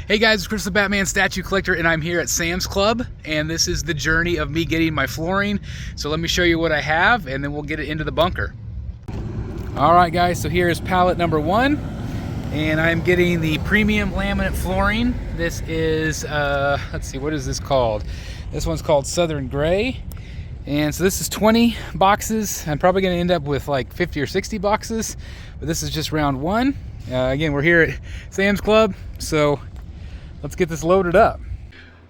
Hey guys, it's Chris the Batman Statue Collector, and I'm here at Sam's Club, and this is the journey of me getting my flooring. So let me show you what I have, and then we'll get it into the bunker. All right guys, so here is pallet number 1, and I'm getting the premium laminate flooring. This is, let's see, what is this called? This one's called Southern Gray. And so this is 20 boxes. I'm probably gonna end up with like 50 or 60 boxes, but this is just round 1. Again, we're here at Sam's Club, so let's get this loaded up.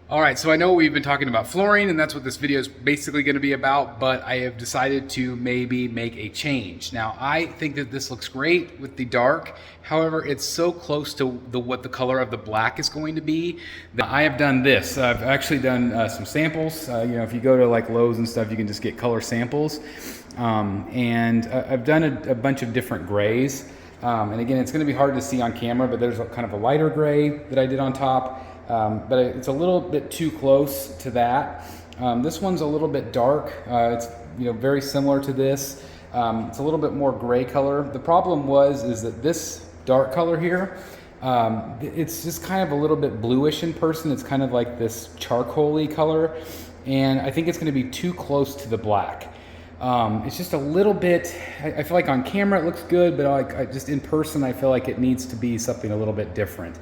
All right, so I know we've been talking about flooring, and that's what this video is basically going to be about, but I have decided to maybe make a change. Now, I think that this looks great with the dark. However, it's so close to what the color of the black is going to be that I have done this. I've actually done some samples. You know, if you go to like Lowe's and stuff, you can just get color samples. I've done a bunch of different grays. And again, it's going to be hard to see on camera, but there's kind of a lighter gray that I did on top. But it's a little bit too close to that. This one's a little bit dark. It's very similar to this. It's a little bit more gray color. The problem is that this dark color here, it's just kind of a little bit bluish in person. It's kind of like this charcoaly color, and I think it's going to be too close to the black. It's just a little bit, I feel like on camera it looks good, but just in person I feel like it needs to be something a little bit different.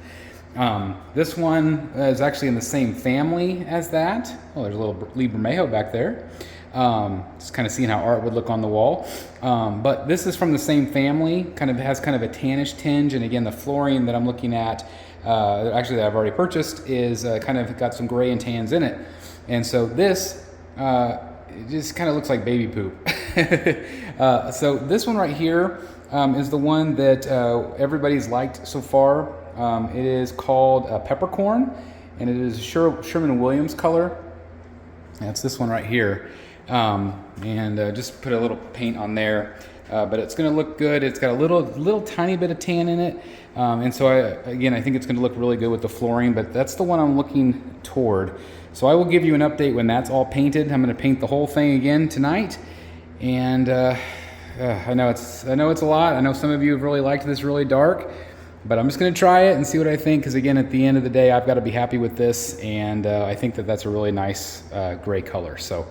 This one is actually in the same family as that. Oh, there's a little Libramejo back there. Just kind of seeing how art would look on the wall. But this is from the same family, has kind of a tannish tinge, and again, the flooring that I'm looking at, actually that I've already purchased, is kind of got some gray and tans in it. And so this, it just kind of looks like baby poop. So this one right here is the one that everybody's liked so far. It is called Peppercorn, and it is Sherwin-Williams color. That's this one right here. Just put a little paint on there, but it's going to look good. It's got a little tiny bit of tan in it, and so I think it's going to look really good with the flooring. But that's the one I'm looking toward. So I will give you an update when that's all painted. I'm going to paint the whole thing again tonight, and I know it's a lot. I know some of you have really liked this really dark, but I'm just going to try it and see what I think, because again, at the end of the day, I've got to be happy with this, and I think that that's a really nice gray color. So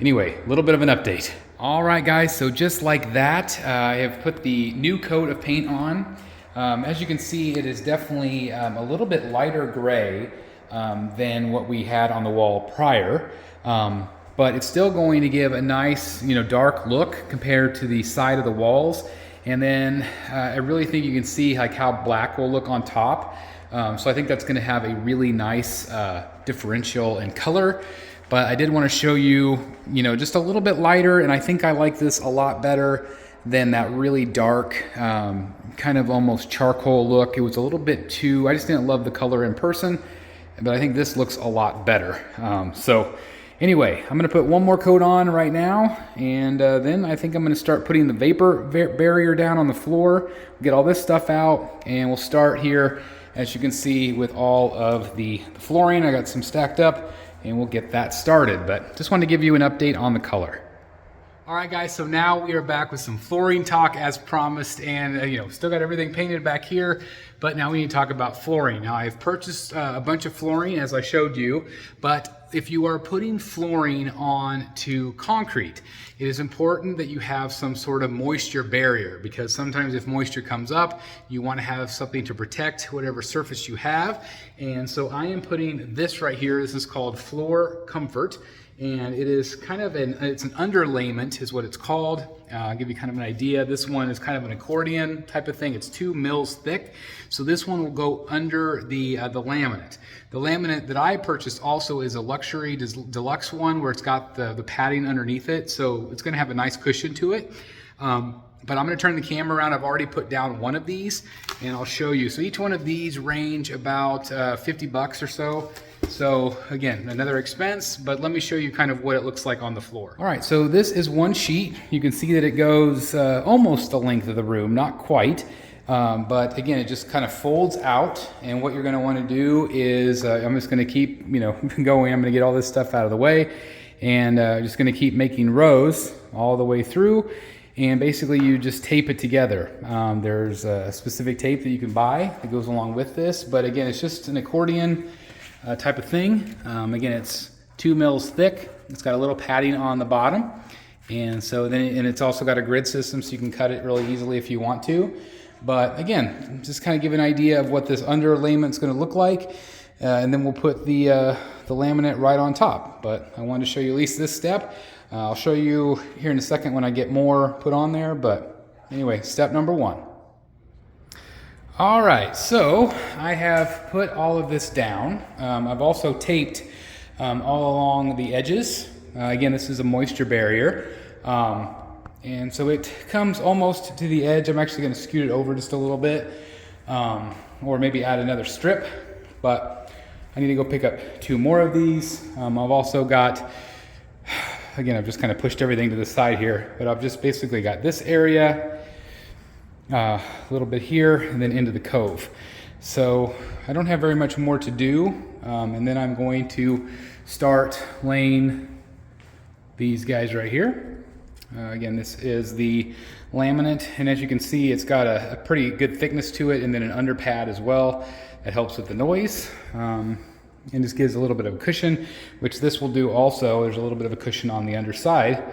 anyway, a little bit of an update. All right, guys, so just like that, I have put the new coat of paint on. As you can see, it is definitely a little bit lighter gray than what we had on the wall prior, but it's still going to give a nice, dark look compared to the side of the walls. And then I really think you can see like how black will look on top. So I think that's going to have a really nice differential in color. But I did want to show you, just a little bit lighter, and I think I like this a lot better than that really dark, kind of almost charcoal look. It was a little bit too, I just didn't love the color in person, but I think this looks a lot better. So anyway, I'm going to put one more coat on right now, and then I think I'm going to start putting the vapor barrier down on the floor, get all this stuff out, and we'll start here, as you can see, with all of the flooring. I got some stacked up, and we'll get that started, but just wanted to give you an update on the color. All right, guys, so now we are back with some flooring talk as promised, and still got everything painted back here, but now we need to talk about flooring. Now, I've purchased a bunch of flooring, as I showed you, but if you are putting flooring onto concrete, it is important that you have some sort of moisture barrier, because sometimes if moisture comes up, you want to have something to protect whatever surface you have. And so I am putting this right here. This is called Floor Comfort, and it is kind of it's an underlayment is what it's called. I'll give you kind of an idea. This one is kind of an accordion type of thing. It's 2 mils thick. So this one will go under the laminate. The laminate that I purchased also is a luxury deluxe one, where it's got the padding underneath it. So it's going to have a nice cushion to it. But I'm going to turn the camera around. I've already put down one of these, and I'll show you. So each one of these range about 50 bucks or so. So again, another expense, but let me show you kind of what it looks like on the floor. All right, so this is one sheet. You can see that it goes almost the length of the room, not quite. But again, it just kind of folds out, and what you're going to want to do is, I'm just going to keep, going. I'm going to get all this stuff out of the way, and just going to keep making rows all the way through. and basically you just tape it together. There's a specific tape that you can buy that goes along with this, but again, it's just an accordion type of thing. Again, it's 2 mils thick. It's got a little padding on the bottom, and so then it's also got a grid system, so you can cut it really easily if you want to. But again, just kind of give an idea of what this underlayment is going to look like, and then we'll put the laminate right on top. But I wanted to show you at least this step. I'll show you here in a second when I get more put on there. But anyway, step number 1. All right, so I have put all of this down. I've also taped all along the edges. Again, this is a moisture barrier. And so it comes almost to the edge. I'm actually going to scoot it over just a little bit, or maybe add another strip, but I need to go pick up 2 more of these. I've also got, again, I've just kind of pushed everything to the side here, but I've just basically got this area, a little bit here, and then into the cove. So I don't have very much more to do, and then I'm going to start laying these guys right here. Again, this is the laminate, and as you can see, it's got a pretty good thickness to it, and then an under pad as well. That helps with the noise, and just gives a little bit of a cushion, which this will do also. There's a little bit of a cushion on the underside,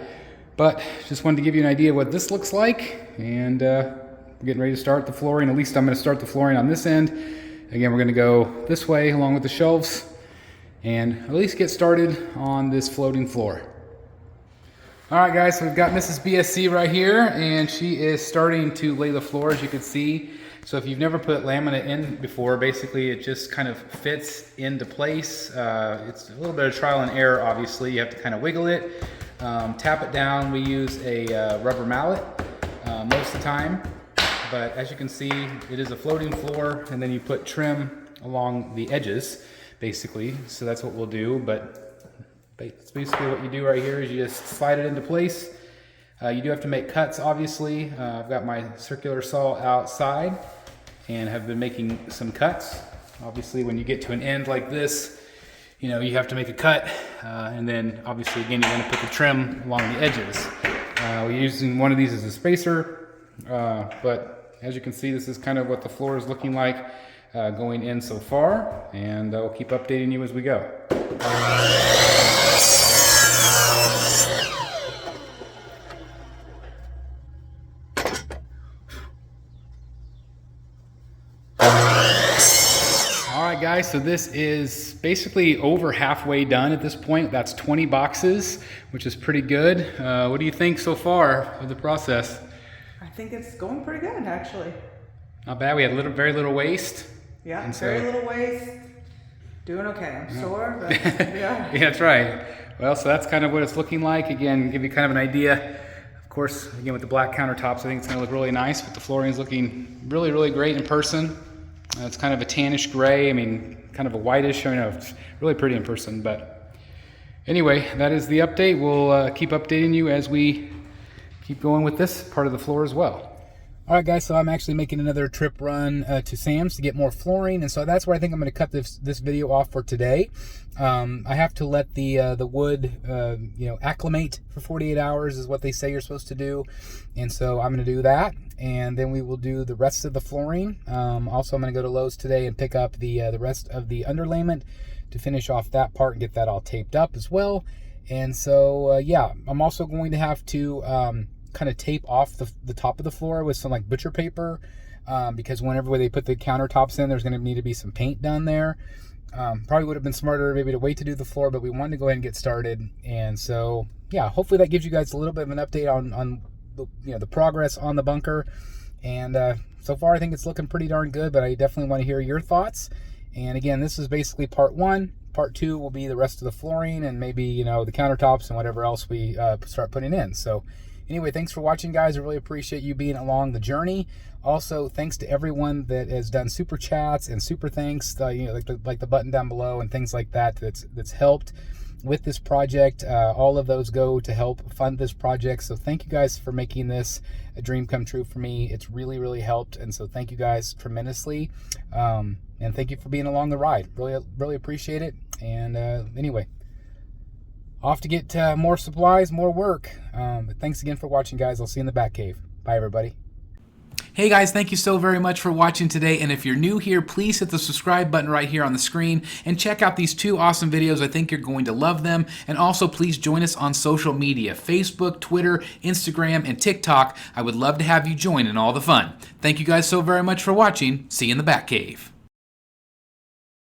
but just wanted to give you an idea of what this looks like, and we're getting ready to start the flooring. At least I'm going to start the flooring on this end. Again, we're going to go this way along with the shelves, and at least get started on this floating floor. All right, guys, so we've got Mrs. BSC right here, and she is starting to lay the floor, as you can see. So if you've never put laminate in before, basically it just kind of fits into place. It's a little bit of trial and error, obviously. You have to kind of wiggle it, tap it down. We use a rubber mallet most of the time, but as you can see, it is a floating floor, and then you put trim along the edges, basically. So that's what we'll do, but it's basically what you do right here is you just slide it into place. You do have to make cuts, obviously. I've got my circular saw outside and have been making some cuts. Obviously, when you get to an end like this, you know, you have to make a cut. And then obviously, again, you're gonna put the trim along the edges. We're using one of these as a spacer, but as you can see, this is kind of what the floor is looking like going in so far, and I'll keep updating you as we go. Alright guys, so this is basically over halfway done at this point. That's 20 boxes, which is pretty good. What do you think so far of the process? I think it's going pretty good, actually. Not bad. We had very little waste. Yeah, very little waste. Doing okay. I'm sore, but yeah. Yeah, that's right. Well, so that's kind of what it's looking like. Again, give you kind of an idea. Of course, again, with the black countertops, I think it's going to look really nice, but the flooring is looking really, really great in person. It's kind of a tannish gray. I mean, kind of a whitish. I know it's really pretty in person, but anyway, that is the update. We'll keep updating you as we keep going with this part of the floor as well. All right, guys, so I'm actually making another trip run to Sam's to get more flooring, and so that's where I think I'm going to cut this video off for today. I have to let the wood, acclimate for 48 hours is what they say you're supposed to do, and so I'm going to do that, and then we will do the rest of the flooring. Also, I'm going to go to Lowe's today and pick up the rest of the underlayment to finish off that part and get that all taped up as well. And so, yeah, I'm also going to have to kind of tape off the top of the floor with some like butcher paper, because whenever they put the countertops in, there's going to need to be some paint done there. Probably would have been smarter maybe to wait to do the floor, but we wanted to go ahead and get started. And so, yeah, hopefully that gives you guys a little bit of an update on the progress on the bunker. And so far, I think it's looking pretty darn good, but I definitely want to hear your thoughts. And again, this is basically part 1. Part 2 will be the rest of the flooring and maybe, the countertops and whatever else we start putting in. So anyway, thanks for watching, guys. I really appreciate you being along the journey. Also, thanks to everyone that has done super chats and super thanks, like the button down below and things like that that's helped with this project. All of those go to help fund this project. So thank you guys for making this a dream come true for me. It's really, really helped. And so thank you guys tremendously. And thank you for being along the ride. Really, really appreciate it. And anyway, off to get more supplies, more work. But thanks again for watching, guys. I'll see you in the Batcave. Bye, everybody. Hey guys, thank you so very much for watching today, and if you're new here, please hit the subscribe button right here on the screen and check out these 2 awesome videos. I think you're going to love them. And also please join us on social media, Facebook, Twitter, Instagram, and TikTok. I would love to have you join in all the fun. Thank you guys so very much for watching. See you in the Batcave.